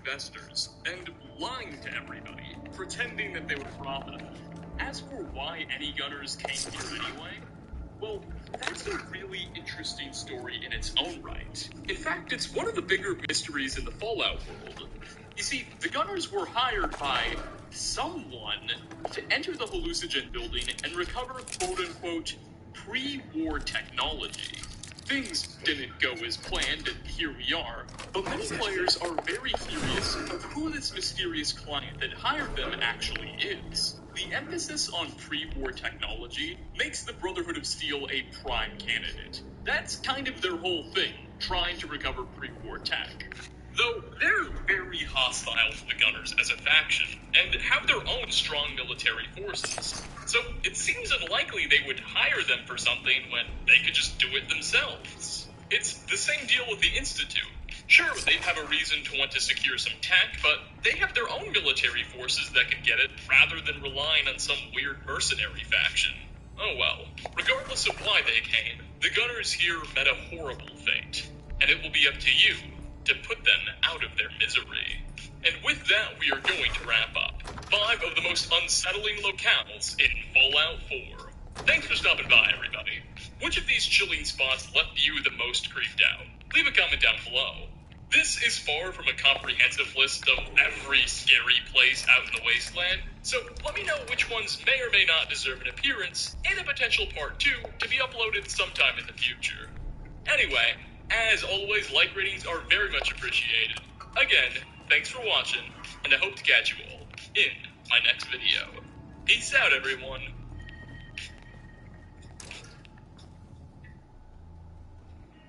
investors and lying to everybody, pretending that they were profitable. As for why any gunners came here anyway, well, that's a really interesting story in its own right. In fact, it's one of the bigger mysteries in the Fallout world. You see, the gunners were hired by someone to enter the hallucinogen building and recover quote-unquote pre-war technology. Things didn't go as planned, and here we are, but many players are very curious of who this mysterious client that hired them actually is. The emphasis on pre-war technology makes the Brotherhood of Steel a prime candidate. That's kind of their whole thing, trying to recover pre-war tech. Though they're very hostile to the Gunners as a faction, and have their own strong military forces. So it seems unlikely they would hire them for something when they could just do it themselves. It's the same deal with the Institute. Sure, they'd have a reason to want to secure some tech, but they have their own military forces that can get it, rather than relying on some weird mercenary faction. Oh well. Regardless of why they came, the Gunners here met a horrible fate, and it will be up to you to put them out of their misery. And with that, we are going to wrap up 5 of the most unsettling locales in Fallout 4. Thanks for stopping by, everybody. Which of these chilling spots left you the most creeped out? Leave a comment down below. This is far from a comprehensive list of every scary place out in the wasteland, so let me know which ones may or may not deserve an appearance in a potential part 2 to be uploaded sometime in the future. Anyway, as always, like ratings are very much appreciated. Again, thanks for watching, and I hope to catch you all in my next video. Peace out, everyone.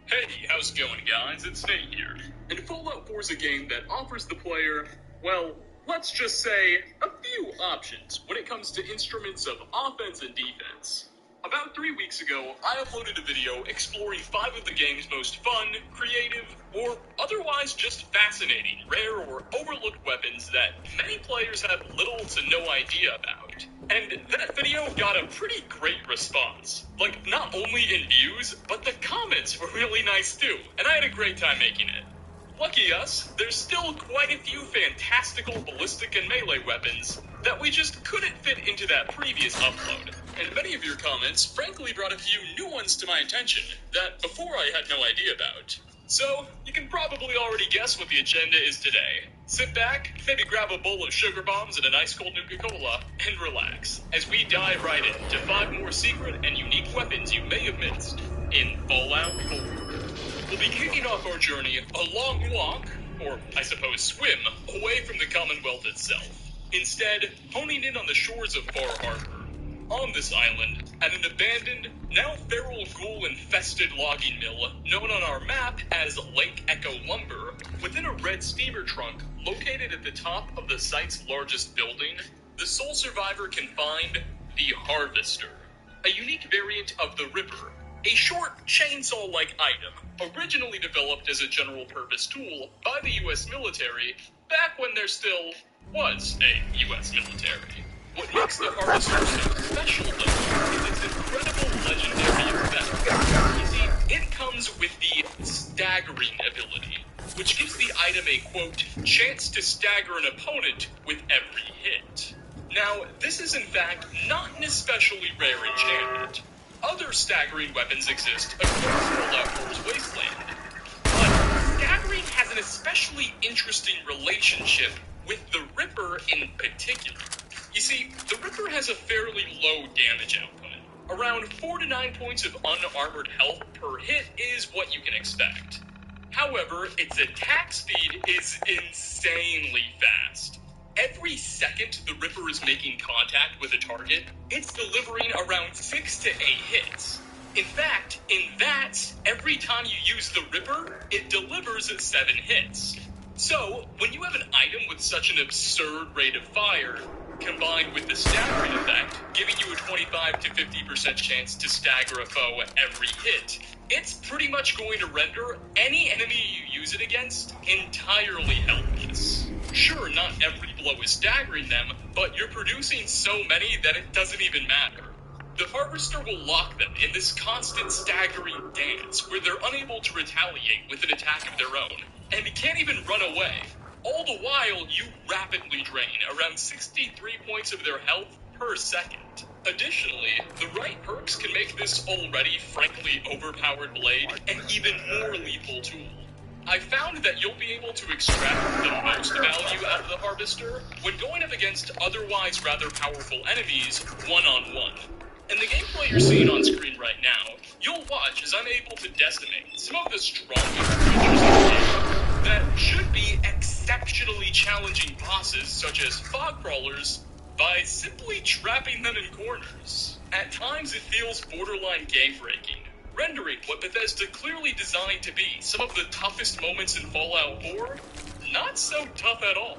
Hey, how's it going, guys? It's Nate here. And Fallout 4 is a game that offers the player, well, let's just say, a few options when it comes to instruments of offense and defense. About 3 weeks ago, I uploaded a video exploring 5 of the game's most fun, creative, or otherwise just fascinating, rare, or overlooked weapons that many players have little to no idea about. And that video got a pretty great response. Like, not only in views, but the comments were really nice too, and I had a great time making it. Lucky us, there's still quite a few fantastical ballistic and melee weapons that we just couldn't fit into that previous upload. And many of your comments frankly brought a few new ones to my attention that before I had no idea about. So, you can probably already guess what the agenda is today. Sit back, maybe grab a bowl of sugar bombs and a nice cold Nuka-Cola, and relax, as we dive right into 5 more secret and unique weapons you may have missed in Fallout 4. We'll be kicking off our journey a long walk, or I suppose swim, away from the Commonwealth itself. Instead, honing in on the shores of Far Harbor. On this island, at an abandoned, now feral ghoul-infested logging mill known on our map as Lake Echo Lumber, within a red steamer trunk located at the top of the site's largest building, the sole survivor can find the Harvester, a unique variant of the Ripper, a short, chainsaw-like item, originally developed as a general-purpose tool by the U.S. military back when there still was a U.S. military. What makes the Harvester so special, though, is its incredible legendary effect. You see, it comes with the staggering ability, which gives the item a, quote, chance to stagger an opponent with every hit. Now, this is in fact not an especially rare enchantment. Other staggering weapons exist across Fallout 4's wasteland, but staggering has an especially interesting relationship with the Ripper in particular. You see, the Ripper has a fairly low damage output. Around 4 to 9 points of unarmored health per hit is what you can expect. However, its attack speed is insanely fast. Every second the Ripper is making contact with a target, it's delivering around 6 to 8 hits. In fact, in that, every time you use the Ripper, it delivers 7 hits. So, when you have an item with such an absurd rate of fire, combined with the staggering effect, giving you a 25 to 50% chance to stagger a foe every hit, it's pretty much going to render any enemy you use it against entirely helpless. Sure, not every blow is staggering them, but you're producing so many that it doesn't even matter. The Harvester will lock them in this constant staggering dance where they're unable to retaliate with an attack of their own, and can't even run away. All the while, you rapidly drain around 63 points of their health per second. Additionally, the right perks can make this already frankly overpowered blade an even more lethal tool. I found that you'll be able to extract the most value out of the Harvester when going up against otherwise rather powerful enemies one-on-one. In the gameplay you're seeing on screen right now, you'll watch as I'm able to decimate some of the strongest creatures in the game that should be exceptionally challenging bosses such as fog crawlers by simply trapping them in corners. At times it feels borderline game-breaking, rendering what Bethesda clearly designed to be some of the toughest moments in Fallout 4 not so tough at all.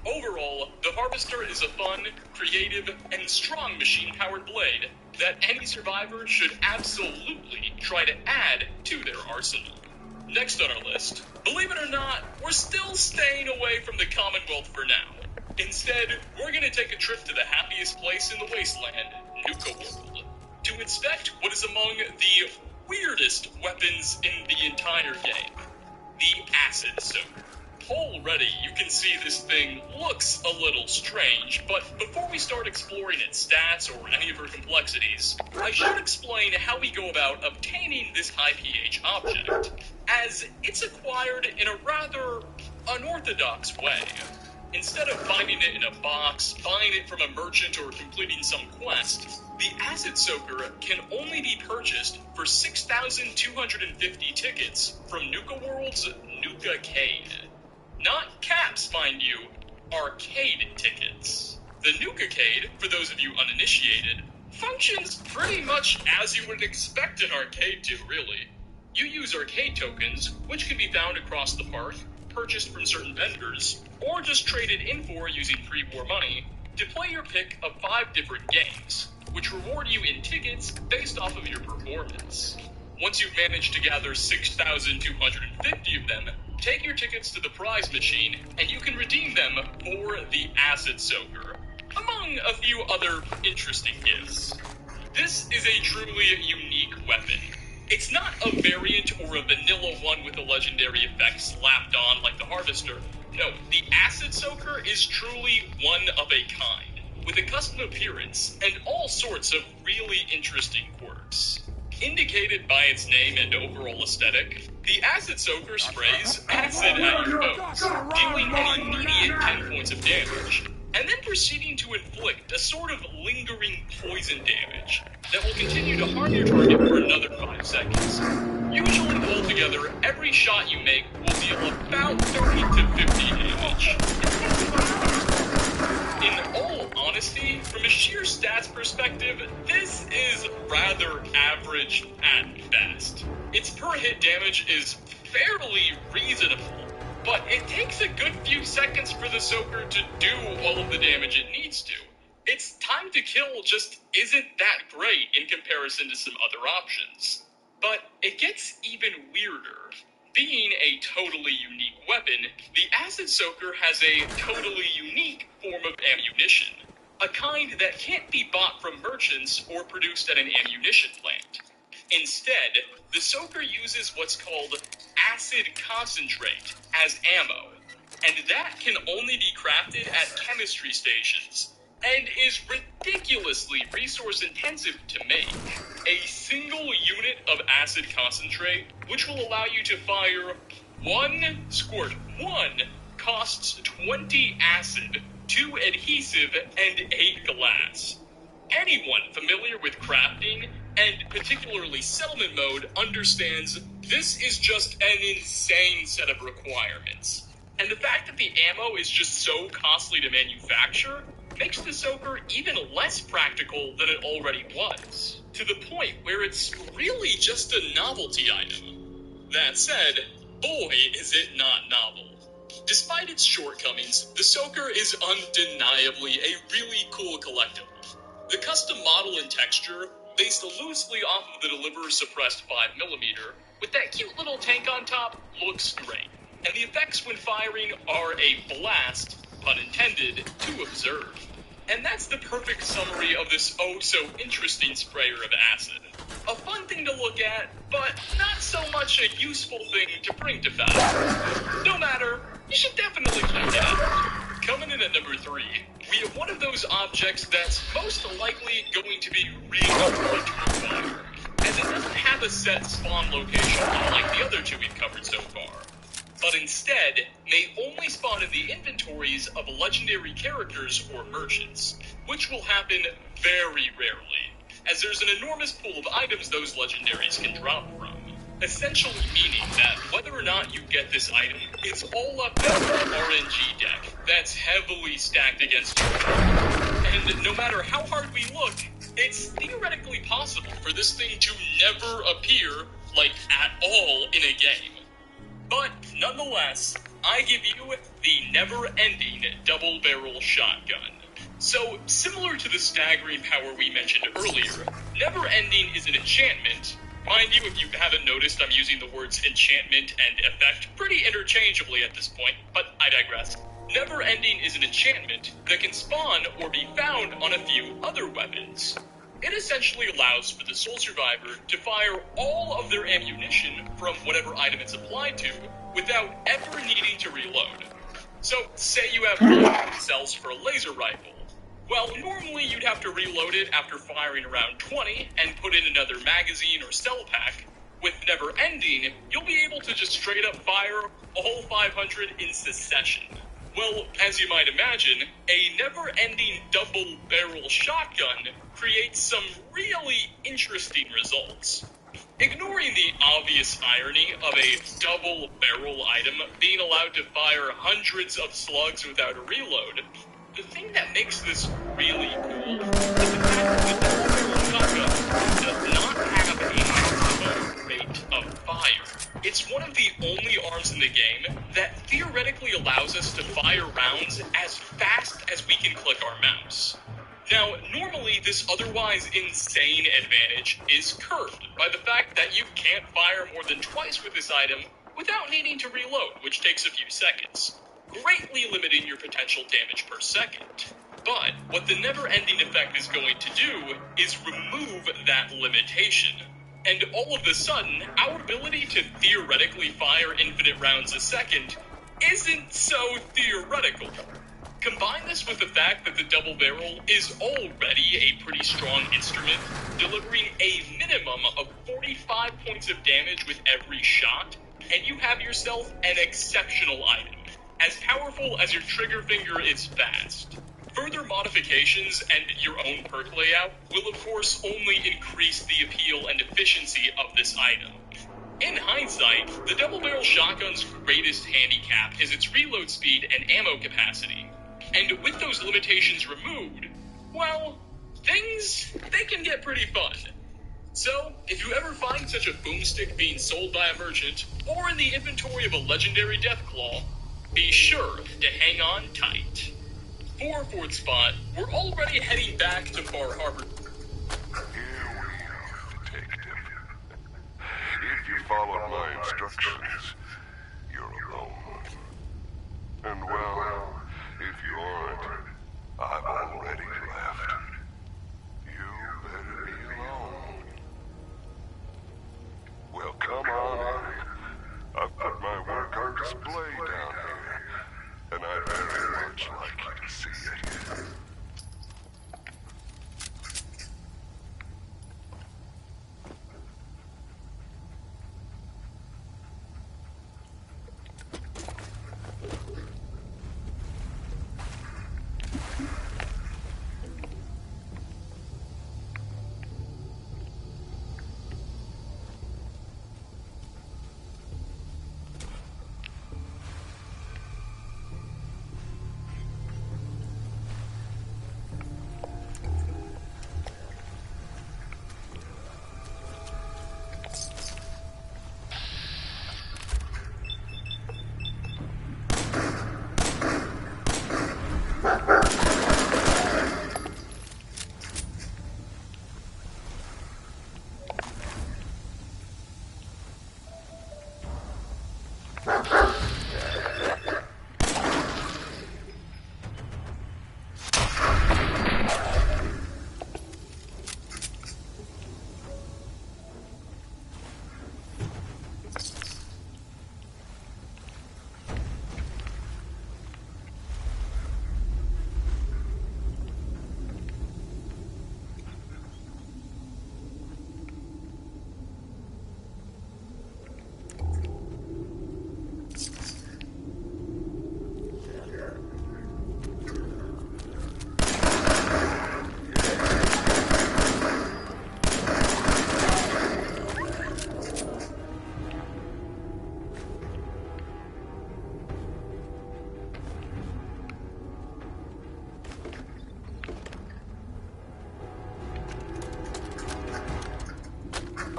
Overall, the Harvester is a fun, creative, and strong machine-powered blade that any survivor should absolutely try to add to their arsenal. Next on our list, believe it or not, we're still staying away from the Commonwealth for now. Instead, we're going to take a trip to the happiest place in the wasteland, Nuka World, to inspect what is among the weirdest weapons in the entire game, the Acid Soaker. Already, you can see this thing looks a little strange, but before we start exploring its stats or any of her complexities, I should explain how we go about obtaining this high pH object, as it's acquired in a rather unorthodox way. Instead of finding it in a box, buying it from a merchant, or completing some quest, the Acid Soaker can only be purchased for 6,250 tickets from Nuka World's Nuka-Cade. Not caps, mind you, arcade tickets. The Nuka-Cade, for those of you uninitiated, functions pretty much as you would expect an arcade to, really. You use arcade tokens, which can be found across the park, purchased from certain vendors, or just traded in for using pre-war money, to play your pick of 5 different games, which reward you in tickets based off of your performance. Once you've managed to gather 6,250 of them, take your tickets to the prize machine, and you can redeem them for the Acid Soaker, among a few other interesting gifts. This is a truly unique weapon. It's not a variant or a vanilla one with a legendary effect slapped on like the Harvester. No, the Acid Soaker is truly one of a kind, with a custom appearance and all sorts of really interesting quirks. Indicated by its name and overall aesthetic, the Acid Soaker sprays acid at your foes, dealing an immediate 10 points of damage, and then proceeding to inflict a sort of lingering poison damage that will continue to harm your target for another 5 seconds. Usually, altogether, every shot you make will deal about 30 to 50 damage. In all honesty, from a sheer stats perspective, this is rather average at best. Its per hit damage is fairly reasonable, but it takes a good few seconds for the Soaker to do all of the damage it needs to. Its time to kill just isn't that great in comparison to some other options. But it gets even weirder. Being a totally unique weapon, the Acid Soaker has a totally unique form of ammunition, a kind that can't be bought from merchants or produced at an ammunition plant. Instead, the Soaker uses what's called acid concentrate as ammo, and that can only be crafted at chemistry stations, and is ridiculously resource-intensive to make. A single unit of acid concentrate, which will allow you to fire 1 squirt, costs 20 acid, 2 adhesive, and 8 glass. Anyone familiar with crafting, and particularly settlement mode, understands this is just an insane set of requirements. And the fact that the ammo is just so costly to manufacture makes the Soaker even less practical than it already was, to the point where it's really just a novelty item. That said, boy is it not novel. Despite its shortcomings, the Soaker is undeniably a really cool collectible. The custom model and texture, based loosely off of the Deliverer suppressed 5mm, with that cute little tank on top, looks great. And the effects when firing are a blast, pun intended, to observe. And that's the perfect summary of this oh-so-interesting sprayer of acid. A fun thing to look at, but not so much a useful thing to bring to battle. No matter, You should definitely check it out. Coming in at number 3, we have one of those objects that's most likely going to be really hard to acquire, as it doesn't have a set spawn location like the other two we've covered so far, but instead may only spawn in the inventories of legendary characters or merchants, which will happen very rarely, as there's an enormous pool of items those legendaries can drop from. Essentially meaning that whether or not you get this item, it's all up to an RNG deck that's heavily stacked against you. And no matter how hard we look, it's theoretically possible for this thing to never appear, like, at all in a game. But, nonetheless, I give you the never-ending double-barrel shotgun. So, similar to the staggering power we mentioned earlier, never-ending is an enchantment. Mind you, if you haven't noticed, I'm using the words enchantment and effect pretty interchangeably at this point, but I digress. Never-ending is an enchantment that can spawn or be found on a few other weapons. It essentially allows for the sole survivor to fire all of their ammunition from whatever item it's applied to without ever needing to reload. So, say you have 5 cells for a laser rifle. Well, normally you'd have to reload it after firing around 20 and put in another magazine or cell pack. With Never Ending, you'll be able to just straight up fire a whole 500 in succession. Well, as you might imagine, a never-ending double-barrel shotgun creates some really interesting results. Ignoring the obvious irony of a double-barrel item being allowed to fire hundreds of slugs without a reload, the thing that makes this really cool is the fact that the double-barrel shotgun does not have a maximum rate of fire. It's one of the only arms in the game that theoretically allows us to fire rounds as fast as we can click our mouse. Now, normally this otherwise insane advantage is curbed by the fact that you can't fire more than twice with this item without needing to reload, which takes a few seconds, greatly limiting your potential damage per second. But what the never-ending effect is going to do is remove that limitation. And all of a sudden, our ability to theoretically fire infinite rounds a second isn't so theoretical. Combine this with the fact that the double barrel is already a pretty strong instrument, delivering a minimum of 45 points of damage with every shot, and you have yourself an exceptional item, as powerful as your trigger finger is fast. Further modifications and your own perk layout will of course only increase the appeal and efficiency of this item. In hindsight, the double-barrel shotgun's greatest handicap is its reload speed and ammo capacity. And with those limitations removed, well, they can get pretty fun. So, if you ever find such a boomstick being sold by a merchant, or in the inventory of a legendary Deathclaw, be sure to hang on tight. For 4th spot, we're already heading back to Far Harbor. Here we are, detective. If you followed my instructions, you're alone. And well, if you aren't, I've already left. You better be alone. Well, come on in. I've put my work on display down here, and I'd very much like you to see it.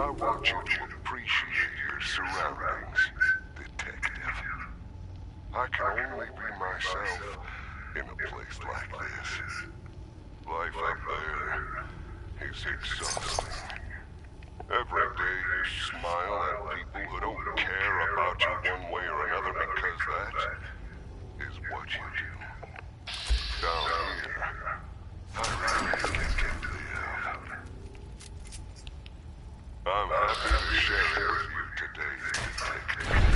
I want you to appreciate your surroundings, detective. I can only be myself in a place like this. Life up there is exhausting. Every day you smile at people who don't care about you one way or another because that is what you do. Down here, I really get to live. I'm happy to share it with you today, detective.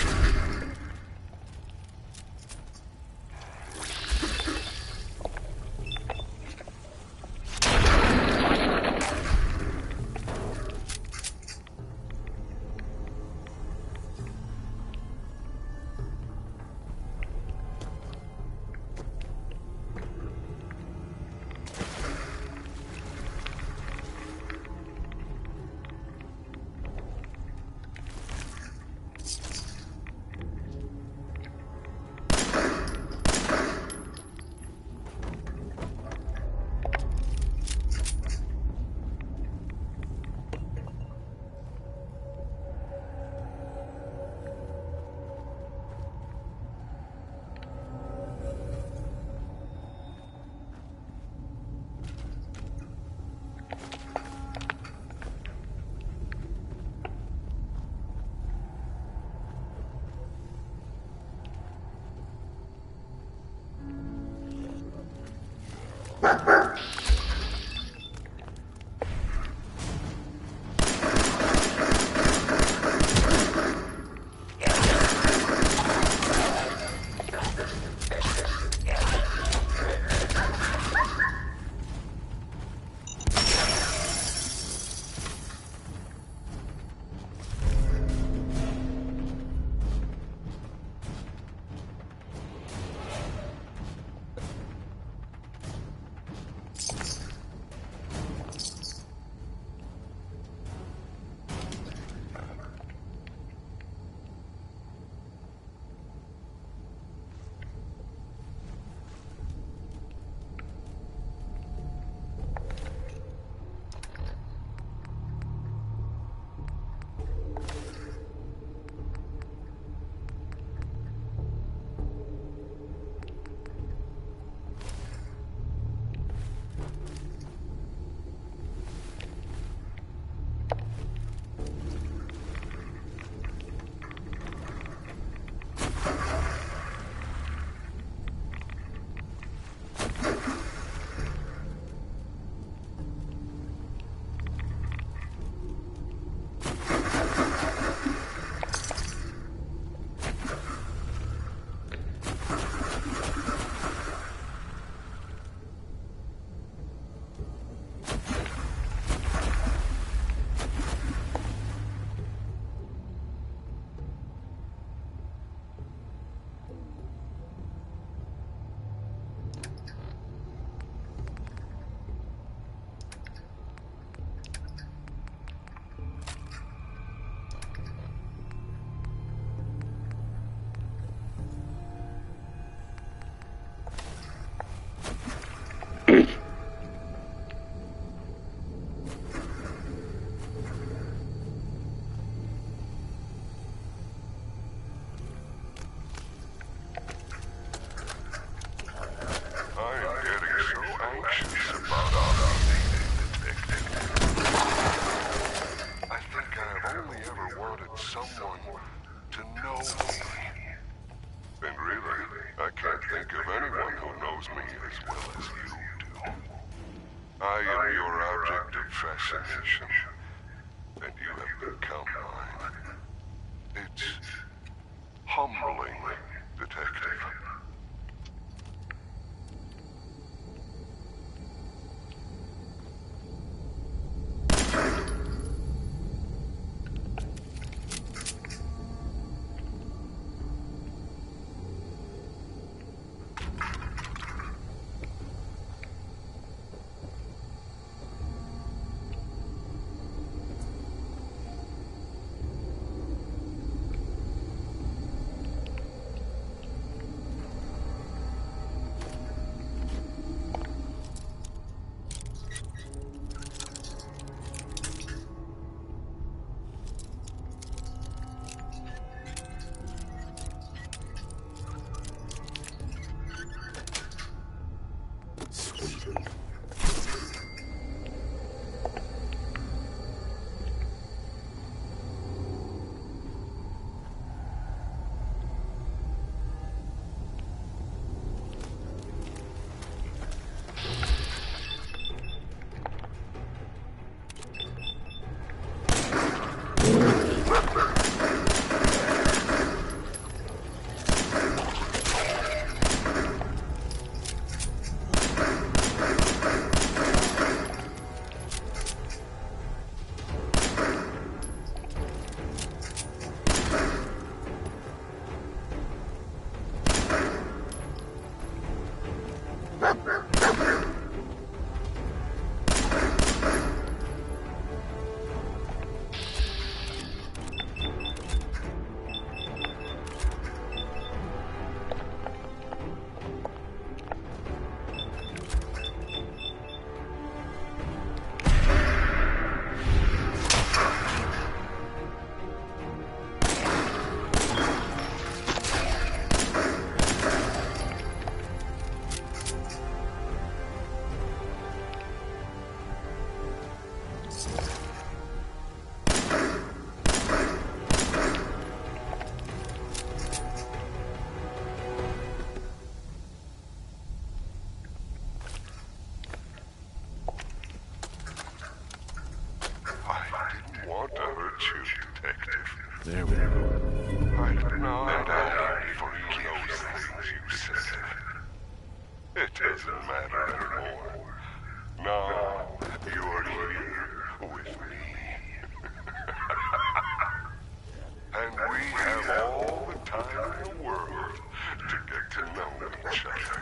I am your object of fascination, and you have become mine. It's humbling, detective. There we go. I did not ask for those things you said. It doesn't matter anymore. Now, you're here with me. And we have all the time in the world to get to know each other.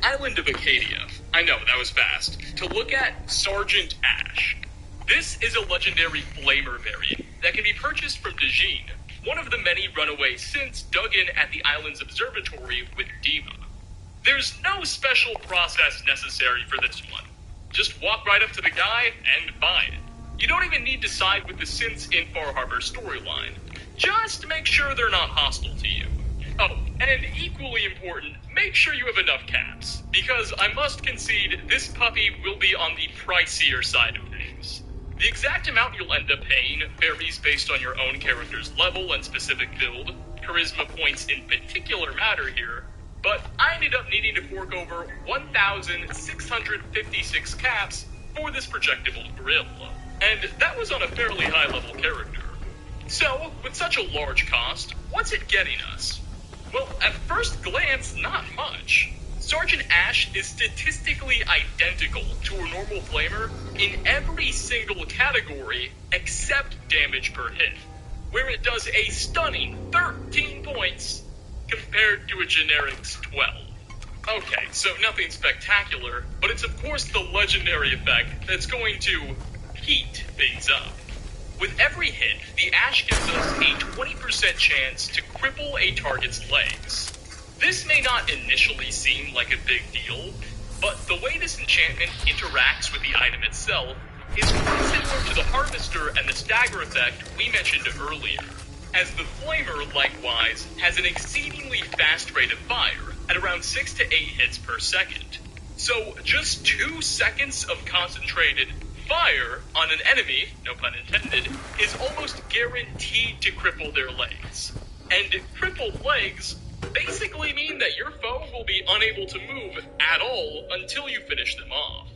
Island of Acadia. I know, that was fast. To look at Sergeant Ash. This is a legendary flamer variant that can be purchased from Dejin, one of the many runaway synths dug in at the island's observatory with Dima. There's no special process necessary for this one. Just walk right up to the guy and buy it. You don't even need to side with the synths in Far Harbor storyline. Just make sure they're not hostile to you. Oh, and equally important, make sure you have enough caps, because I must concede this puppy will be on the pricier side of things. The exact amount you'll end up paying varies based on your own character's level and specific build. Charisma points in particular matter here, but I ended up needing to fork over 1,656 caps for this projectable grill, and that was on a fairly high-level character. So, with such a large cost, what's it getting us? Well, at first glance, not much. Sergeant Ash is statistically identical to a normal flamer in every single category except damage per hit, where it does a stunning 13 points compared to a generic's 12. Okay, so nothing spectacular, but it's of course the legendary effect that's going to heat things up. With every hit, the Ash gives us a 20% chance to cripple a target's legs. This may not initially seem like a big deal, But the way this enchantment interacts with the item itself is quite similar to the Harvester and the Stagger effect we mentioned earlier, as the Flamer, likewise, has an exceedingly fast rate of fire, at around 6 to 8 hits per second. So just 2 seconds of concentrated fire on an enemy, no pun intended, is almost guaranteed to cripple their legs. And crippled legs basically mean that your foe will be unable to move at all until you finish them off.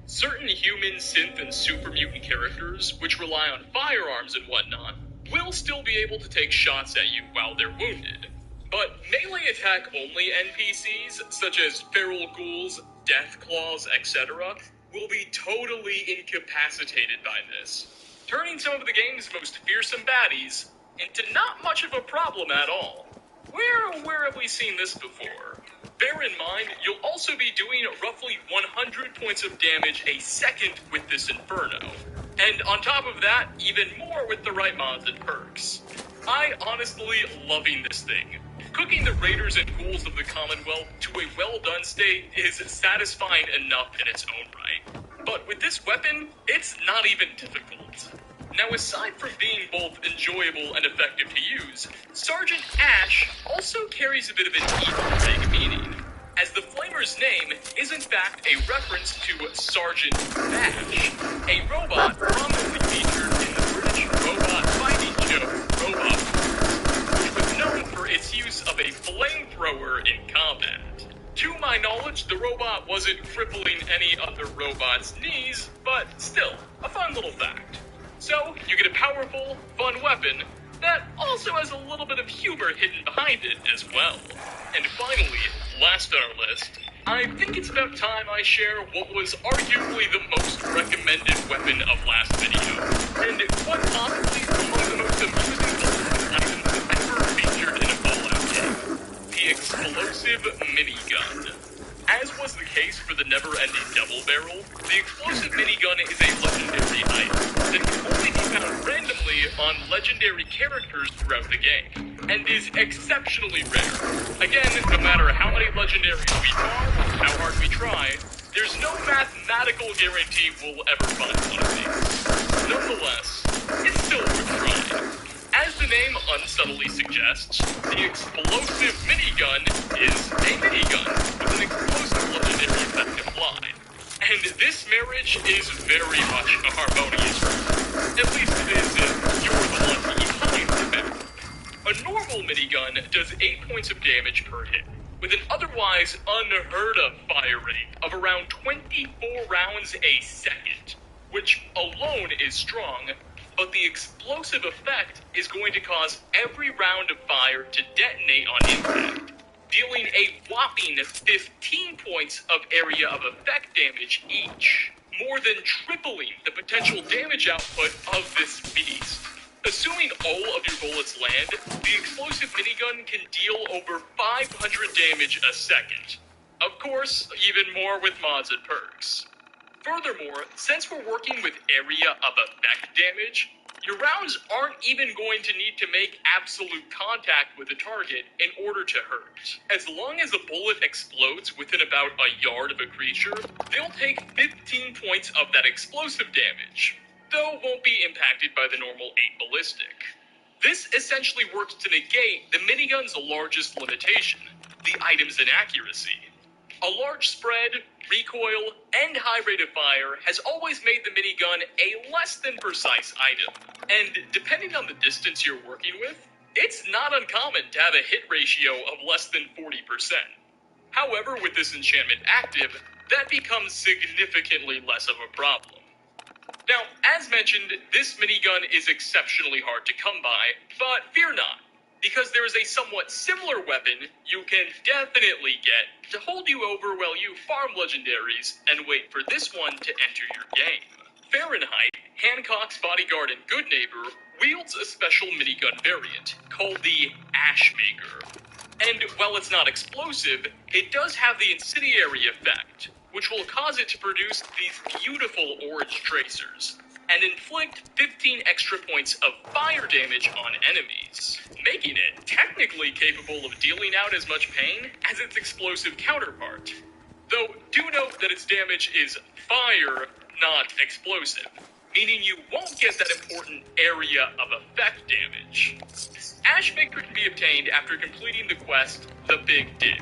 Certain human, synth, and super mutant characters, which rely on firearms and whatnot, will still be able to take shots at you while they're wounded. But melee attack only NPCs, such as feral ghouls, death claws, etc., will be totally incapacitated by this, turning some of the game's most fearsome baddies into not much of a problem at all. Where have we seen this before? Bear in mind, you'll also be doing roughly 100 points of damage a second with this Inferno. And on top of that, even more with the right mods and perks. I honestly loving this thing. Cooking the raiders and ghouls of the Commonwealth to a well-done state is satisfying enough in its own right. But with this weapon, it's not even difficult. Now, aside from being both enjoyable and effective to use, Sergeant Ash also carries a bit of an Easter egg meaning, as the Flamer's name is in fact a reference to Sergeant Bash, a robot prominently featured in the British robot fighting show Robot Wars, which was known for its use of a flamethrower in combat. To my knowledge, the robot wasn't crippling any other robot's knees, but still, a fun little fact. So, you get a powerful, fun weapon that also has a little bit of humor hidden behind it as well. And finally, last on our list, I think it's about time I share what was arguably the most recommended weapon of last video, and quite possibly among the most amusing items ever featured in a Fallout game: the explosive minigun. As was the case for the never-ending double barrel, the explosive minigun is a legendary item that can only be found randomly on legendary characters throughout the game, and is exceptionally rare. Again, no matter how many legendaries we farm or how hard we try, there's no mathematical guarantee we'll ever find one of these. Nonetheless, it's still worth trying. As the name unsubtly suggests, the explosive minigun is a minigun with an explosive legendary effect applied. And this marriage is very much a harmonious one. At least it is if you're the one behind the map. A normal minigun does 8 points of damage per hit, with an otherwise unheard of fire rate of around 24 rounds a second, which alone is strong. But the explosive effect is going to cause every round of fire to detonate on impact, dealing a whopping 15 points of area of effect damage each, more than tripling the potential damage output of this beast. Assuming all of your bullets land, the explosive minigun can deal over 500 damage a second. Of course, even more with mods and perks. Furthermore, since we're working with area of effect damage, your rounds aren't even going to need to make absolute contact with the target in order to hurt. As long as a bullet explodes within about a yard of a creature, they'll take 15 points of that explosive damage, though won't be impacted by the normal 8 ballistic. This essentially works to negate the minigun's largest limitation, the item's inaccuracy. A large spread, recoil, and high rate of fire has always made the minigun a less than precise item, and depending on the distance you're working with, it's not uncommon to have a hit ratio of less than 40%. However, with this enchantment active, that becomes significantly less of a problem. Now, as mentioned, this minigun is exceptionally hard to come by, but fear not, because there is a somewhat similar weapon you can definitely get to hold you over while you farm legendaries and wait for this one to enter your game. Fahrenheit, Hancock's bodyguard and good neighbor, wields a special minigun variant called the Ashmaker. And while it's not explosive, it does have the incendiary effect, which will cause it to produce these beautiful orange tracers, and inflict 15 extra points of fire damage on enemies, making it technically capable of dealing out as much pain as its explosive counterpart. Though, do note that its damage is fire, not explosive, meaning you won't get that important area of effect damage. Ash Victor can be obtained after completing the quest, The Big Dig,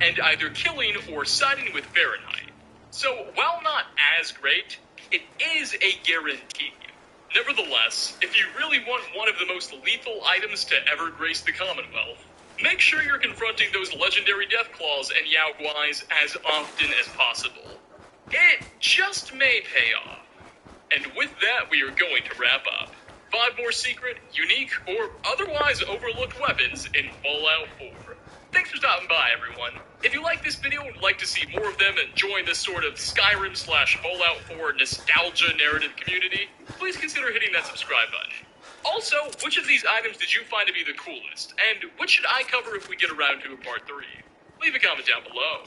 and either killing or siding with Fahrenheit. So, while not as great, it is a guarantee. Nevertheless, if you really want one of the most lethal items to ever grace the Commonwealth, make sure you're confronting those legendary Deathclaws and Yao Guais as often as possible. It just may pay off. And with that, we are going to wrap up. 5 more secret, unique, or otherwise overlooked weapons in Fallout 4. Thanks for stopping by, everyone. If you like this video and would like to see more of them and join this sort of Skyrim/Fallout 4 nostalgia narrative community, please consider hitting that subscribe button. Also, which of these items did you find to be the coolest, and which should I cover if we get around to a part 3? Leave a comment down below.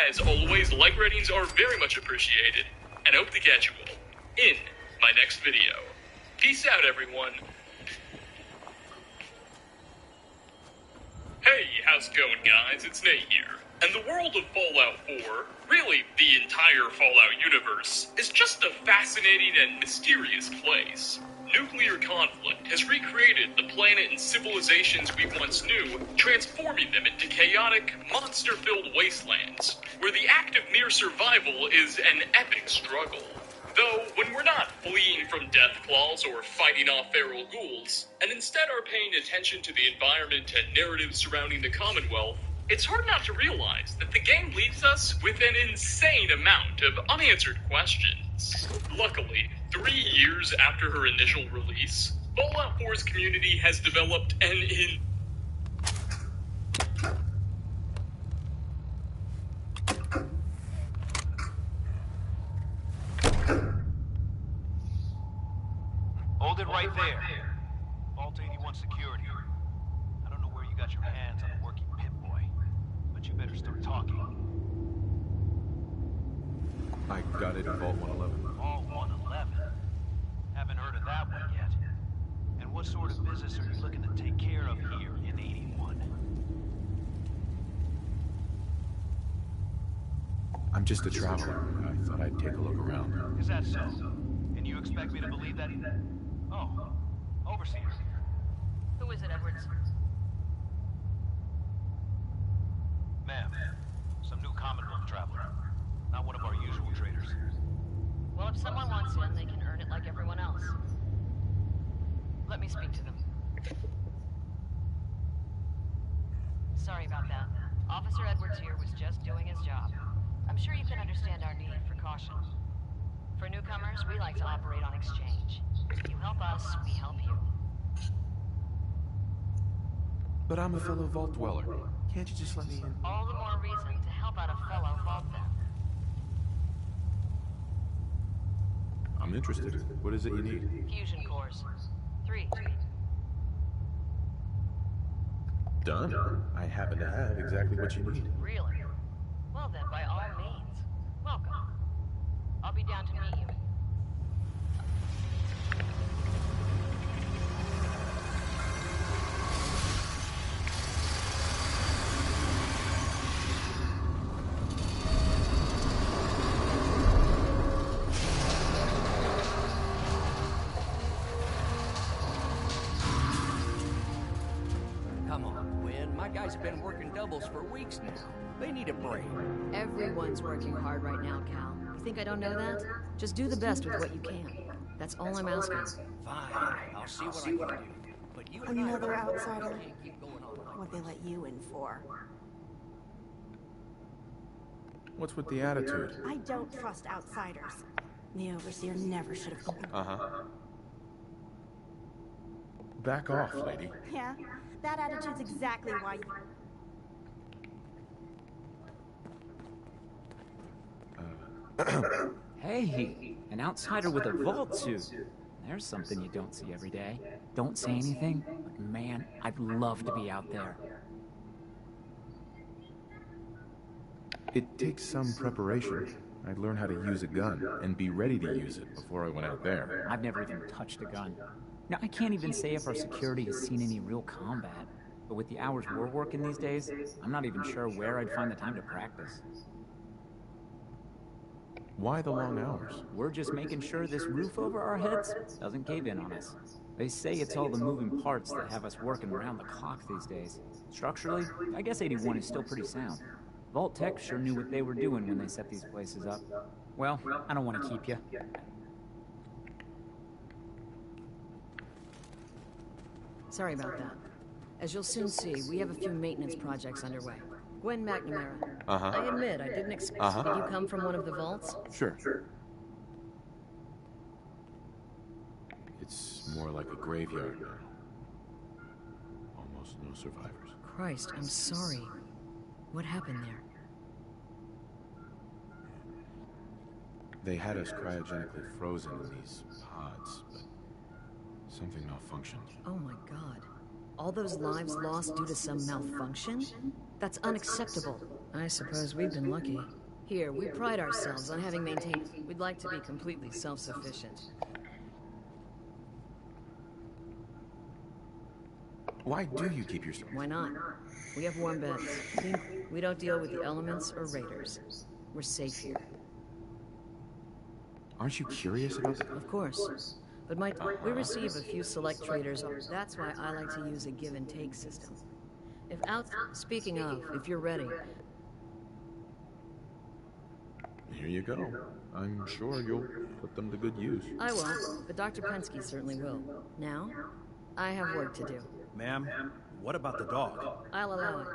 As always, like ratings are very much appreciated, and I hope to catch you all in my next video. Peace out, everyone. Hey, how's it going, guys? It's Nate here. And the world of Fallout 4, really the entire Fallout universe, is just a fascinating and mysterious place. Nuclear conflict has recreated the planet and civilizations we once knew, transforming them into chaotic, monster-filled wastelands, where the act of mere survival is an epic struggle. Though, when we're not fleeing from Deathclaws or fighting off feral ghouls, and instead are paying attention to the environment and narratives surrounding the Commonwealth, it's hard not to realize that the game leaves us with an insane amount of unanswered questions. Luckily, 3 years after her initial release, Fallout 4's community has developed an Hold it right there. Vault 81 security. I don't know where you got your hands on a working Pip-Boy, but you better start talking. I got it in Vault 111. Vault 111? Haven't heard of that one yet. And what sort of business are you looking to take care of here in 81? I'm just a traveler. I thought I'd take a look around. Is that so? And you expect me to believe that? Oh, Overseer. Who is it, Edwards? Ma'am, some new Commonwealth traveler. Not one of our usual traders. Well, if someone wants in, they can earn it like everyone else. Let me speak to them. Sorry about that. Officer Edwards here was just doing his job. I'm sure you can understand our need for caution. For newcomers, we like to operate on exchange. You help us, we help you. But I'm a fellow Vault dweller. Can't you just let me in? All the more reason to help out a fellow Vault then. I'm interested. What is it you need? Fusion cores. 3. Done. I happen to have exactly what you need. Really? Well then, by all means. Welcome. I'll be down to meet you. Come on, Gwen. My guys have been working doubles for weeks now. They need a break. Everyone's working hard right now, Cal. You think I don't know that? Just do the best with what you can. That's all I'm asking. Fine. I'll see what I can do. But you and I Another are outsider. can't keep going on like What they let you in for. What's with the attitude? I don't trust outsiders. The Overseer never should have... Uh-huh. Back off, lady. Yeah, that attitude's exactly why you... Hey, an outsider with a vault suit. There's something you don't see every day. Don't say anything, but man, I'd love to be out there. It takes some preparation. I'd learn how to use a gun and be ready to use it before I went out there. I've never even touched a gun. Now, I can't even say if our security has seen any real combat, but with the hours we're working these days, I'm not even sure where I'd find the time to practice. Why the long hours? We're just making sure this roof over our heads doesn't cave in on us. They say it's all the moving parts that have us working around the clock these days. Structurally, I guess 81 is still pretty sound. Vault Tech sure knew what they were doing when they set these places up. Well, I don't want to keep you. Sorry about that. As you'll soon see, we have a few maintenance projects underway. Gwen McNamara. I admit, I didn't expect... Did you come from one of the vaults? Sure. It's more like a graveyard now. Almost no survivors. Christ, I'm sorry. What happened there? They had us cryogenically frozen in these pods, but something malfunctioned. Oh my god. All those lives lost due to some malfunction? That's unacceptable. I suppose we've been lucky. Here, we pride ourselves on having maintained... We'd like to be completely self-sufficient. Why do you keep yourself? Why not? We have warm beds. We don't deal with the elements or raiders. We're safe here. Aren't you curious about that? Of course. But we receive a few select traders. That's why I like to use a give-and-take system. Speaking of, if you're ready... Here you go. I'm sure you'll put them to good use. I won't, but Dr. Pensky certainly will. Now, I have work to do. Ma'am, what about the dog? I'll allow it.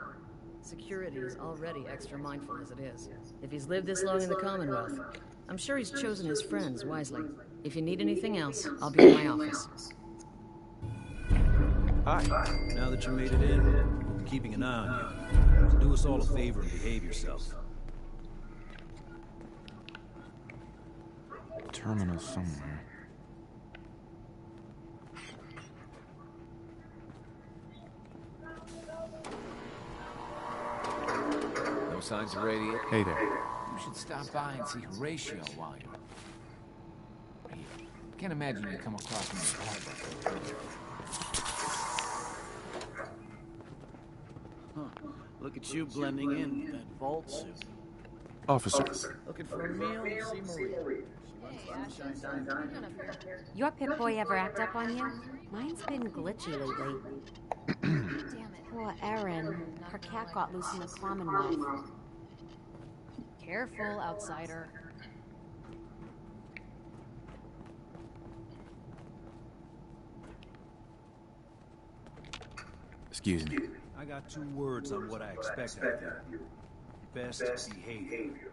Security is already extra mindful as it is. If he's lived this long in the Commonwealth, I'm sure he's chosen his friends wisely. If you need anything else, I'll be in my office. Hi. Now that you made it in, I'm keeping an eye on you. So do us all a favor and behave yourself. Terminal somewhere. No signs of radiation. Hey there. You should stop by and see Horatio while you're here. Can't imagine you come across me in harbor. Huh. Look at you blending in with that vault suit. Officer. Looking for a meal? See Marie. Your Pip-Boy ever act up on you? Mine's been glitchy lately. Damn it. Poor Erin. Her cat got loose in the Commonwealth. Careful, outsider. Excuse me. I got 2 words on what I expect out of you. Best behavior.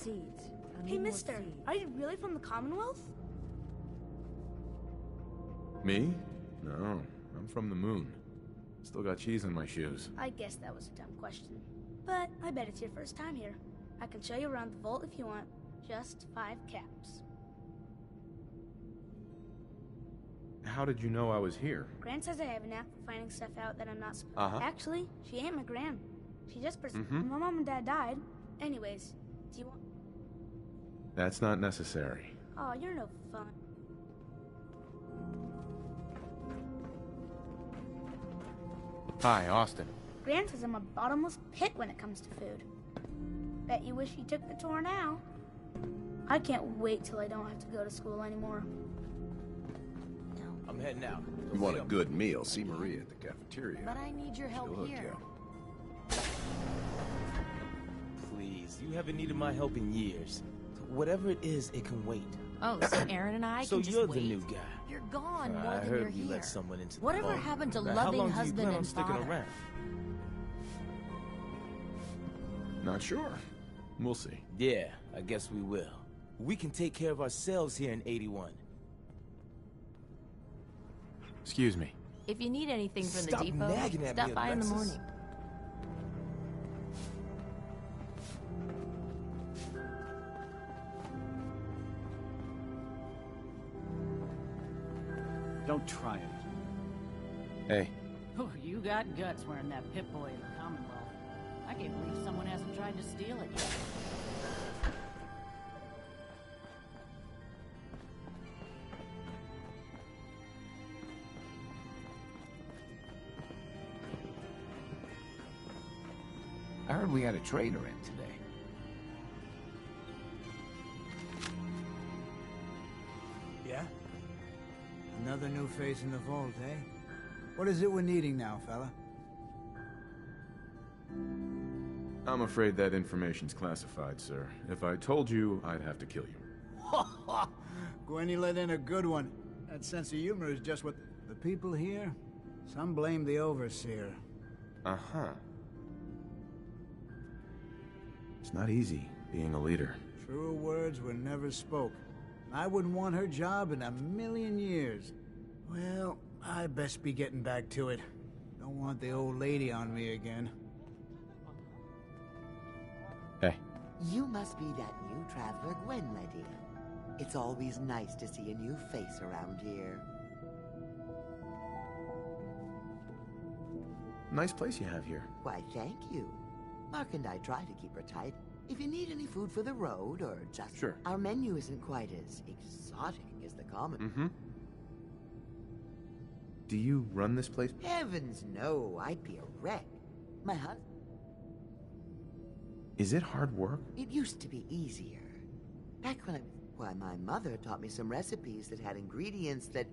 seeds. Hey, mister, are you really from the Commonwealth? Me? No, I'm from the moon. Still got cheese in my shoes. I guess that was a dumb question. But I bet it's your first time here. I can show you around the vault if you want. Just 5 caps. How did you know I was here? Gran says I have a knack for finding stuff out that I'm not supposed to. Actually, she ain't my Gran. She just my mom and dad died. Anyways, do you want... That's not necessary. Oh, you're no fun. Hi, Austin. Gran says I'm a bottomless pit when it comes to food. Bet you wish you took the tour now. I can't wait till I don't have to go to school anymore. I'm heading out. You want a good meal, see Maria at the cafeteria. But I need your help here. Please, you haven't needed my help in years. Whatever it is, it can wait. Oh, so Aaron and I so can just you're wait. the new guy. You're gone more I than heard you're you here. let someone into Whatever the vault. happened to Now, loving how long husband do you plan on and sticking father? around? Not sure. We'll see. Yeah, I guess we will. We can take care of ourselves here in 81. Excuse me. If you need anything from Stop the depot, nagging at stop me, by in the Alexis. morning. Don't try it. Hey. Oh, you got guts wearing that Pip-Boy in the Commonwealth. I can't believe someone hasn't tried to steal it yet. I heard we had a trader in today. Yeah? Another new face in the vault, eh? What is it we're needing now, fella? I'm afraid that information's classified, sir. If I told you, I'd have to kill you. Gwen, you let in a good one. That sense of humor is just what the people here. Some blame the overseer. Uh-huh. It's not easy being a leader. Truer words were never spoke. I wouldn't want her job in a million years. Well, I best be getting back to it. Don't want the old lady on me again. Hey. You must be that new traveler, Gwen, my dear. It's always nice to see a new face around here. Nice place you have here. Why, thank you. Mark and I try to keep her tight. If you need any food for the road, or just... Sure. Our menu isn't quite as exotic as the common. Mm-hmm. Do you run this place? Heavens no, I'd be a wreck. My husband... Is it hard work? It used to be easier. Back when Why, my mother taught me some recipes that had ingredients that...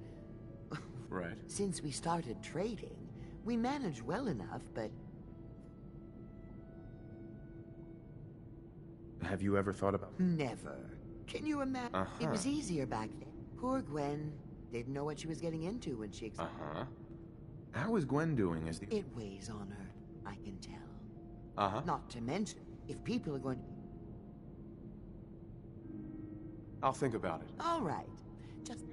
Right. Since we started trading, we managed well enough, but... Have you ever thought about... Never. Can you imagine? Uh-huh. It was easier back then. Poor Gwen didn't know what she was getting into when she... Uh-huh. How is Gwen doing as the... It weighs on her, I can tell. Uh-huh. Not to mention, if people are going to... I'll think about it. All right. Just...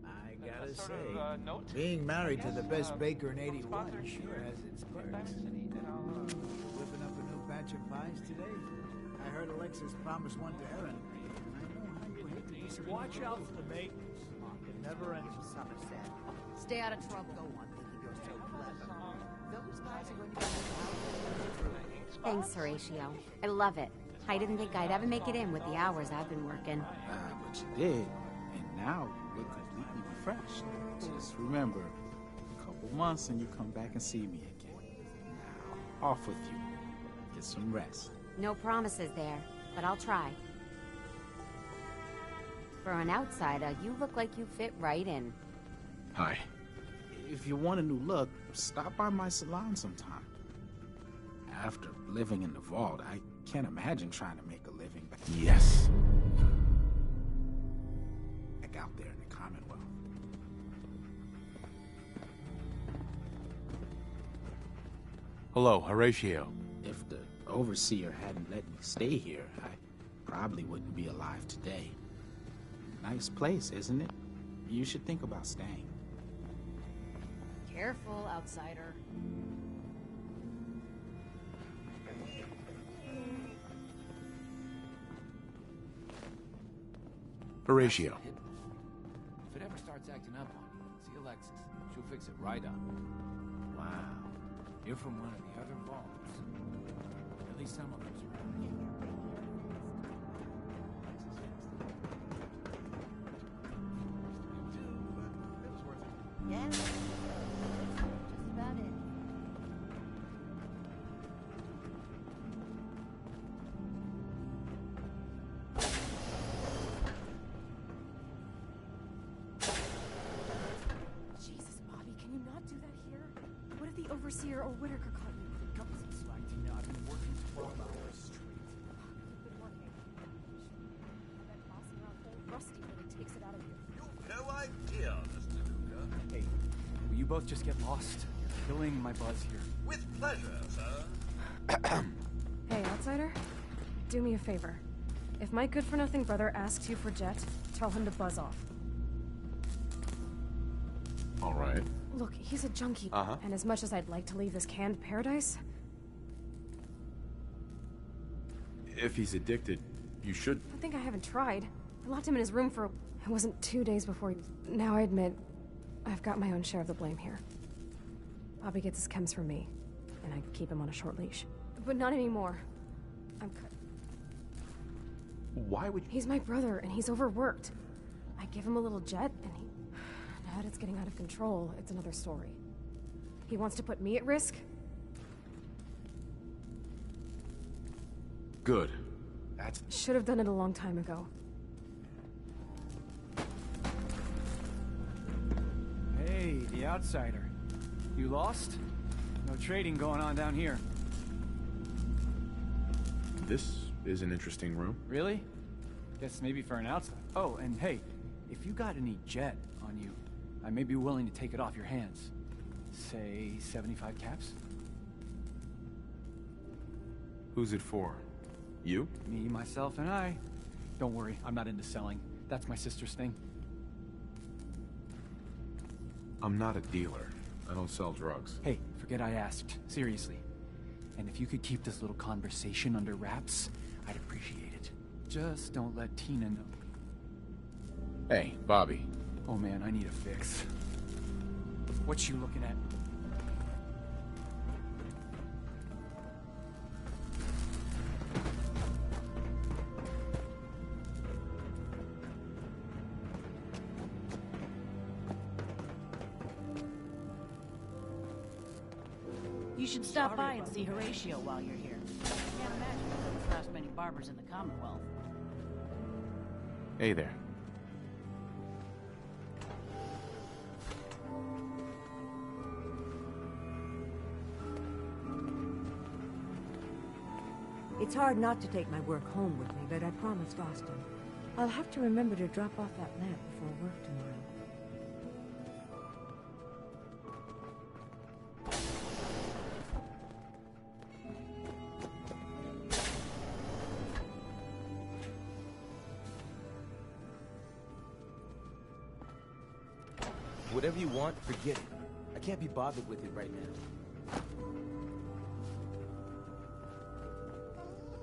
I gotta say, being married to the best baker in 81 sure has its perks. Whipping up a new batch of pies today? I heard Alexis promised one to Aaron. I know how you hate to disappoint. Watch out for the maintenance. It never ends. Somerset. Stay out of trouble. Go on thinking you're so clever. Those guys are going to be... Thanks, Horatio. I love it. I didn't think I'd ever make it in with the hours I've been working. But you did. And now you look completely refreshed. Just remember, a couple months and you come back and see me again. Now, off with you. Get some rest. No promises there, but I'll try. For an outsider, you look like you fit right in. Hi. If you want a new look, stop by my salon sometime. After living in the vault, I can't imagine trying to make a living back. Yes. Back out there in the Commonwealth. Hello, Horatio. If the overseer hadn't let me stay here, probably wouldn't be alive today. Nice place, isn't it? You should think about staying. Careful, outsider. Horatio. If it ever starts acting up on you, see Alexis. She'll fix it right up. Wow. You're from one of the other vaults. At least some of them's around. Yeah. Just about it. Jesus, Bobby, can you not do that here? What if the Overseer or Whitaker caught you? Cut some slack, Tina. I've been working 12 hours straight. You've been working. I bet bossing around old Rusty really takes it out of you. No idea, Mr. Luca. Hey, will you both just get lost? You're killing my buzz here. With pleasure, sir. Hey, outsider. Do me a favor. If my good-for-nothing brother asks you for Jet, tell him to buzz off. All right. Look, he's a junkie. Uh-huh. And as much as I'd like to leave this canned paradise, If he's addicted, you should... I think I haven't tried. I locked him in his room for... It wasn't 2 days before he... Now I admit, I've got my own share of the blame here. Bobby gets his chems from me, and I keep him on a short leash. But not anymore. I'm cut. Why would... He's my brother, and he's overworked. I give him a little Jet, and he... Now that it's getting out of control, it's another story. He wants to put me at risk? Good. That's... Should have done it a long time ago. Hey, the outsider. You lost? No trading going on down here. This is an interesting room. Really? Guess maybe for an outsider. Oh, and hey, if you got any Jet on you, I may be willing to take it off your hands. Say 75 caps? Who's it for? You? Me, myself, and I. Don't worry, I'm not into selling. That's my sister's thing. I'm not a dealer. I don't sell drugs. Hey, forget I asked. Seriously. And if you could keep this little conversation under wraps, I'd appreciate it. Just don't let Tina know. Hey, Bobby. Oh man, I need a fix. What you looking at? You should stop by and see Horatio while you're here. Can't imagine you don't trust many barbers in the Commonwealth. Hey there. It's hard not to take my work home with me, but I promised Austin. I'll have to remember to drop off that lamp before work tomorrow. Whatever you want, forget it. I can't be bothered with it right now.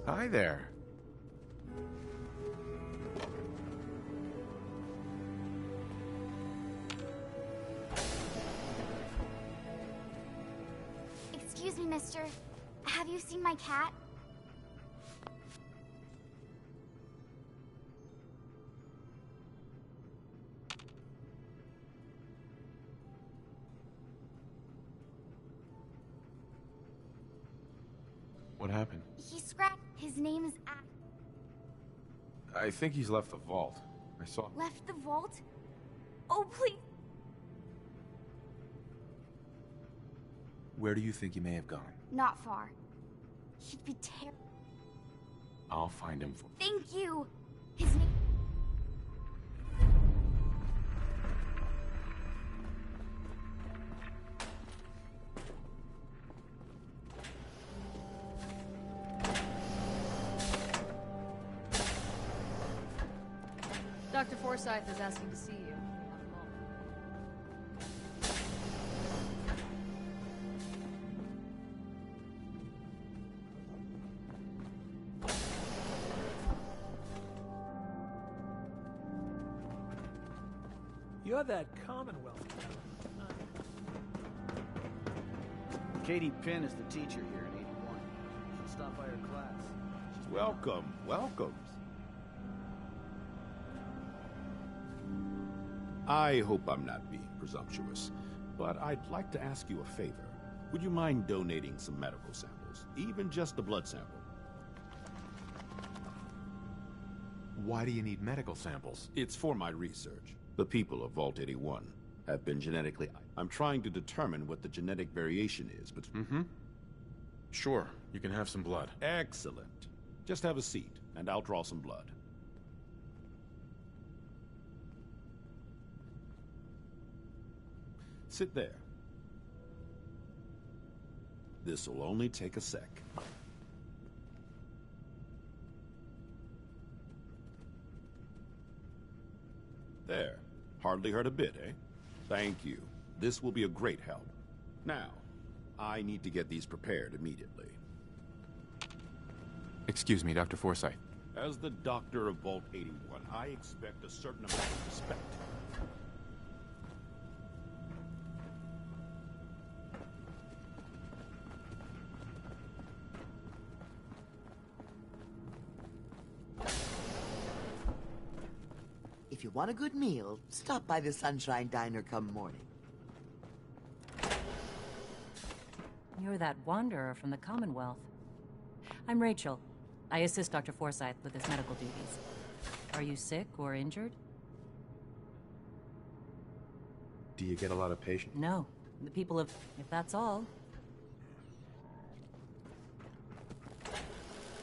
Hi there. Excuse me, mister. Have you seen my cat? What happened? He scratched. His name is I think he's left the vault. I saw... Left the vault? Oh, please. Where do you think he may have gone? Not far. He'd be terrible. I'll find him for... Thank you. His name... Dr. Forsyth is asking to see you. You're that Commonwealth. Katie Pinn is the teacher here in 81. Should stop by her class. Welcome, welcome. I hope I'm not being presumptuous, but I'd like to ask you a favor. Would you mind donating some medical samples, even just a blood sample? Why do you need medical samples? It's for my research. The people of Vault 81 have been genetically... I'm trying to determine what the genetic variation is, but... Sure, you can have some blood. Excellent. Just have a seat, and I'll draw some blood. Sit there. This'll only take a sec. There. Hardly hurt a bit, eh? Thank you. This will be a great help. Now, I need to get these prepared immediately. Excuse me, Dr. Forsyth. As the doctor of Vault 81, I expect a certain amount of respect. If you want a good meal, stop by the Sunshine Diner come morning. You're that wanderer from the Commonwealth. I'm Rachel. I assist Dr. Forsyth with his medical duties. Are you sick or injured? Do you get a lot of patients? No. The people of... if that's all.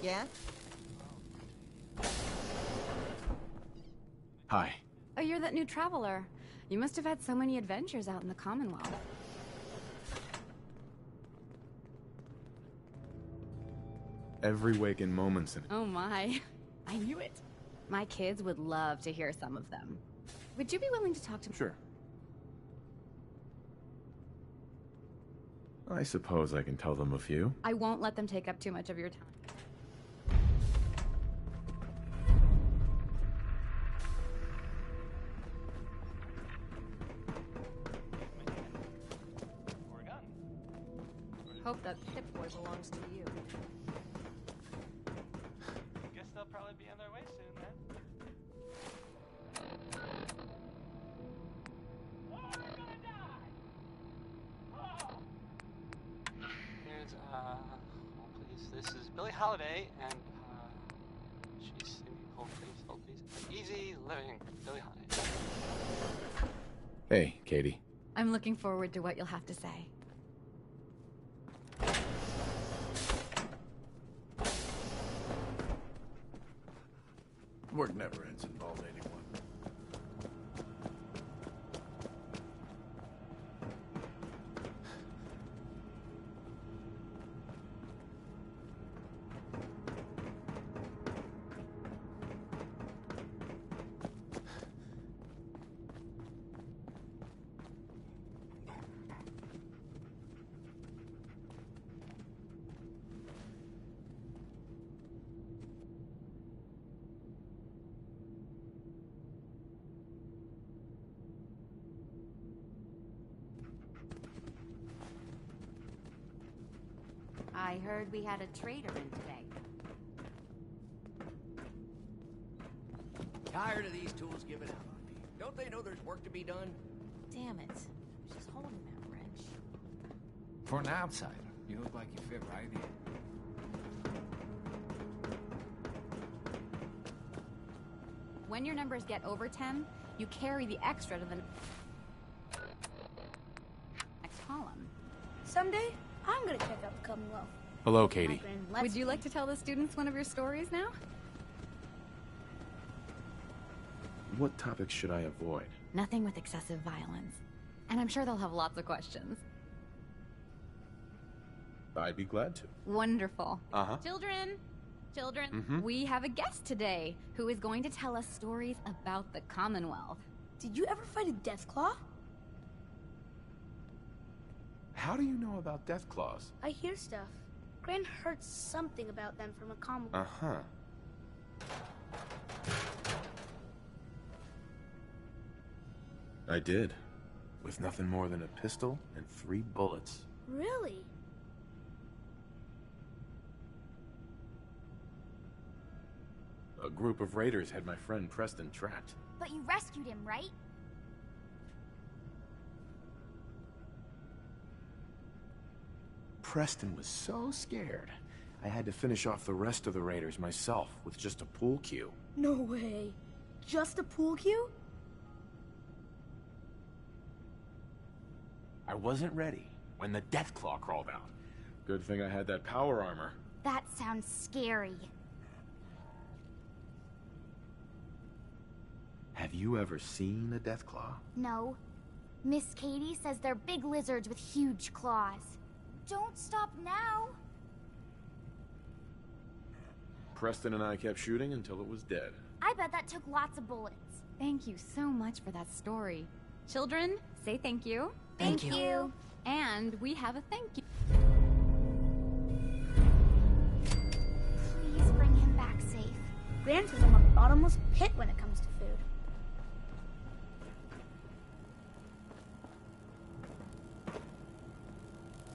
Yeah? Hi. Oh, you're that new traveler. You must have had so many adventures out in the Commonwealth. Every waking moment's in... Oh my. I knew it. My kids would love to hear some of them. Would you be willing to talk to me? Sure. I suppose I can tell them a few. I won't let them take up too much of your time. Hope that Pip-Boy belongs to you. Guess they'll probably be on their way soon, then. Here's, please. This is Billie Holiday, and, she's singing, hold please. Easy Living, Billie Holiday. Hey, Katie. I'm looking forward to what you'll have to say. Work never ends in Vault 81. I heard we had a traitor in today. Tired of these tools giving out on me. Don't they know there's work to be done? Damn it. She's holding that wrench. For an outsider, you look like you fit right in. When your numbers get over 10, you carry the extra to the next column. Someday, I'm gonna check out the Commonwealth. Hello, Katie. Would you like to tell the students one of your stories now? What topics should I avoid? Nothing with excessive violence. And I'm sure they'll have lots of questions. I'd be glad to. Wonderful. Uh-huh. Children, Children, we have a guest today who is going to tell us stories about the Commonwealth. Did you ever fight a Deathclaw? How do you know about Deathclaws? I hear stuff. Gran heard something about them from a comic. Uh-huh. I did. With nothing more than a pistol and 3 bullets. Really? A group of raiders had my friend Preston trapped. But you rescued him, right? Preston was so scared, I had to finish off the rest of the raiders myself with just a pool cue. No way. Just a pool cue? I wasn't ready when the Deathclaw crawled out. Good thing I had that power armor. That sounds scary. Have you ever seen a Deathclaw? No. Miss Katie says they're big lizards with huge claws. Don't stop now. Preston and I kept shooting until it was dead. I bet that took lots of bullets. Thank you so much for that story. Children, say thank you. Thank you. And we have a thank you. Please bring him back safe. Gran says I'm a bottomless pit when it comes to food.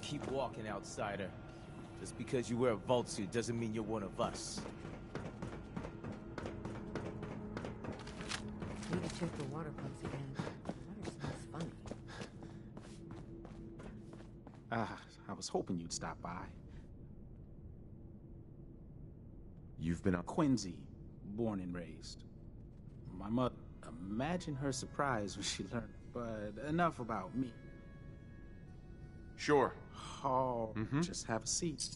Keep walking, outsider. Just because you wear a vault suit doesn't mean you're one of us. Need to check the water pumps again. Water smells funny. I was hoping you'd stop by. You've been up Quincy, born and raised. My mother, imagine her surprise when she learned. But enough about me. Sure. Oh, just have a seat.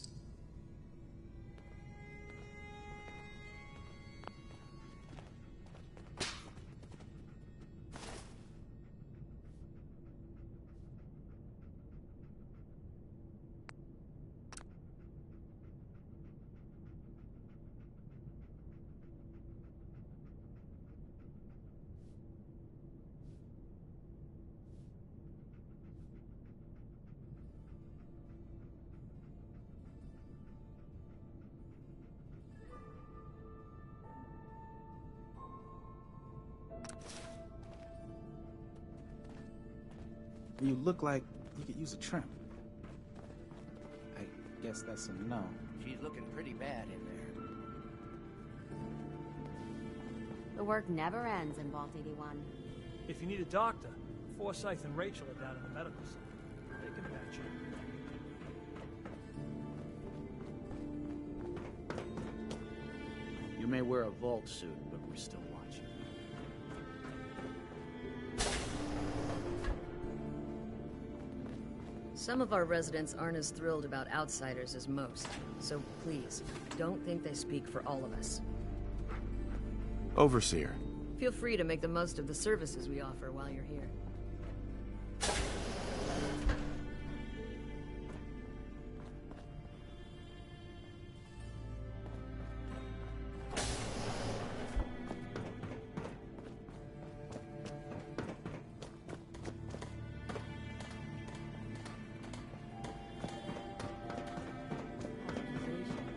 You look like you could use a trim. I guess that's a no. She's looking pretty bad in there. The work never ends in Vault 81. If you need a doctor, Forsyth and Rachel are down in the medical center. They can patch you. You may wear a vault suit, but we're still watching. Some of our residents aren't as thrilled about outsiders as most, so please, don't think they speak for all of us. Overseer. Feel free to make the most of the services we offer while you're here.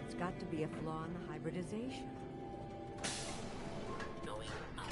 It's got to be a flaw in the hybridization. Going up.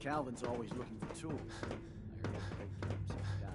Calvin's always looking for tools. I heard the break games he's got.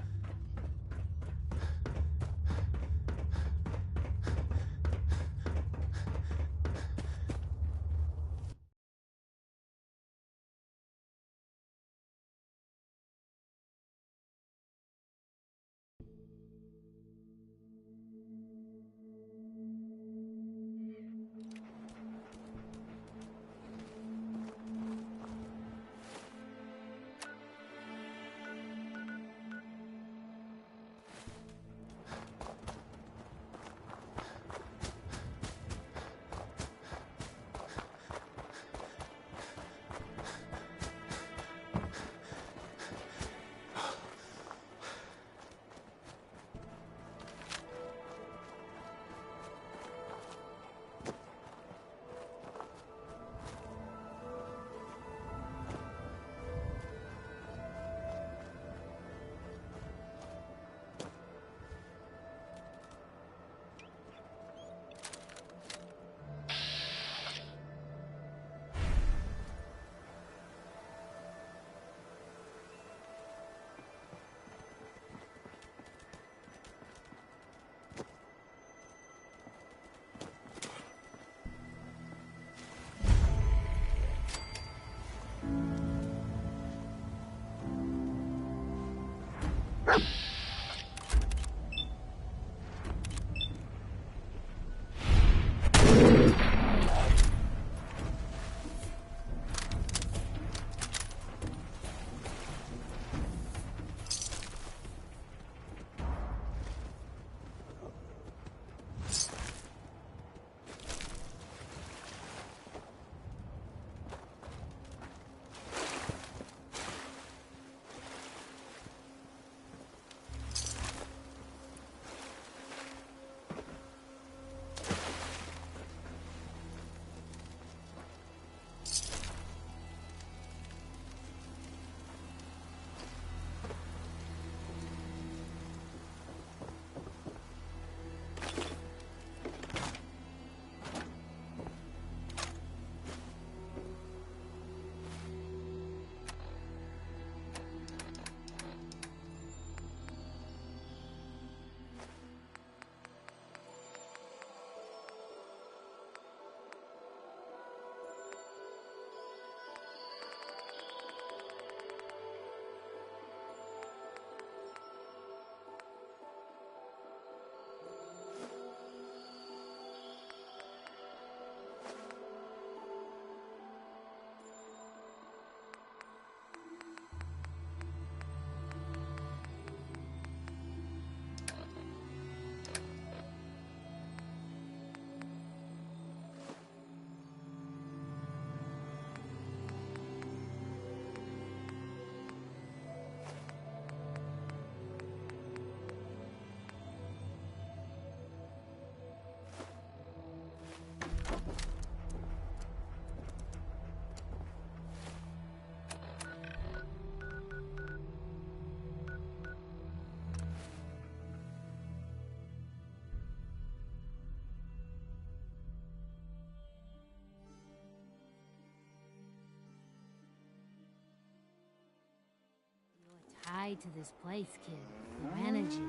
Tied to this place, kid. No energy.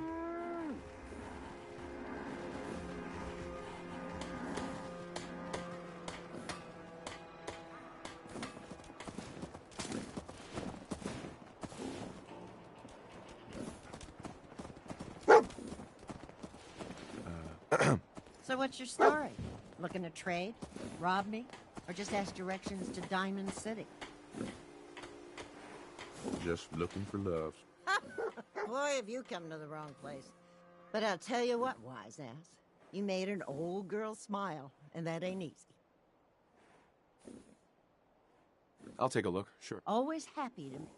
So what's your story? Looking to trade? Rob me? Or just ask directions to Diamond City? Just looking for love. Boy, have you come to the wrong place. But I'll tell you what, wise ass. You made an old girl smile, and that ain't easy. I'll take a look, sure. Always happy to meet.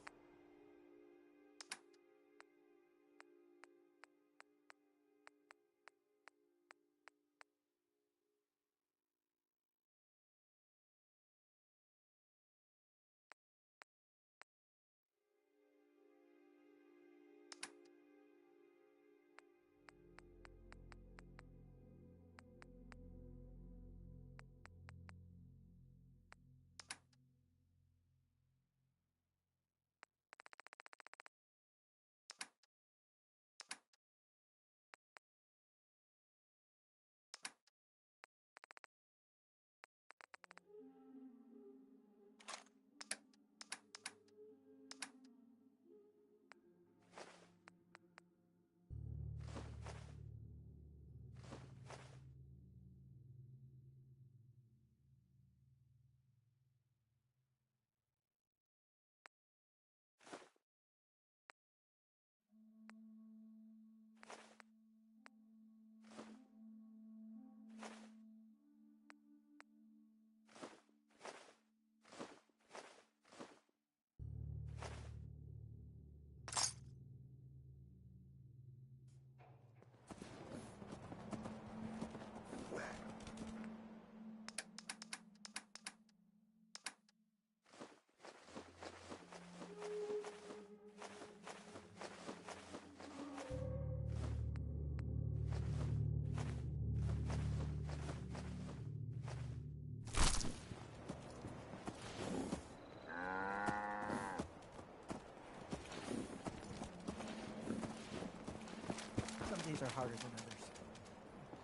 are harder than others.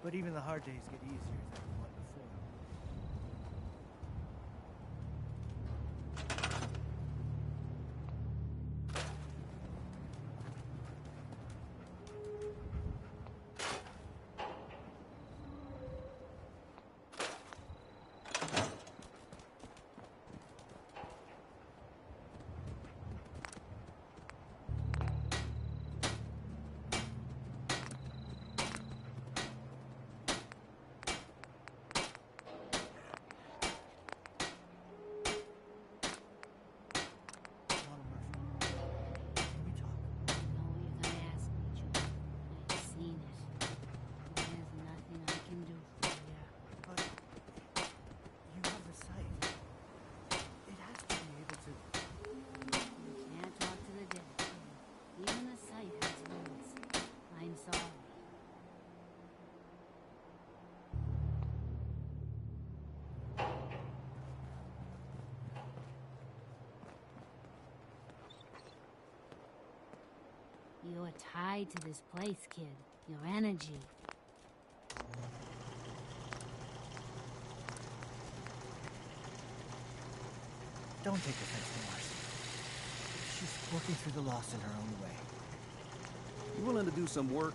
But even the hard days get easier than the one before. You're tied to this place, kid. Your energy. Don't take offense to Marcy. She's working through the loss in her own way. You willing to do some work?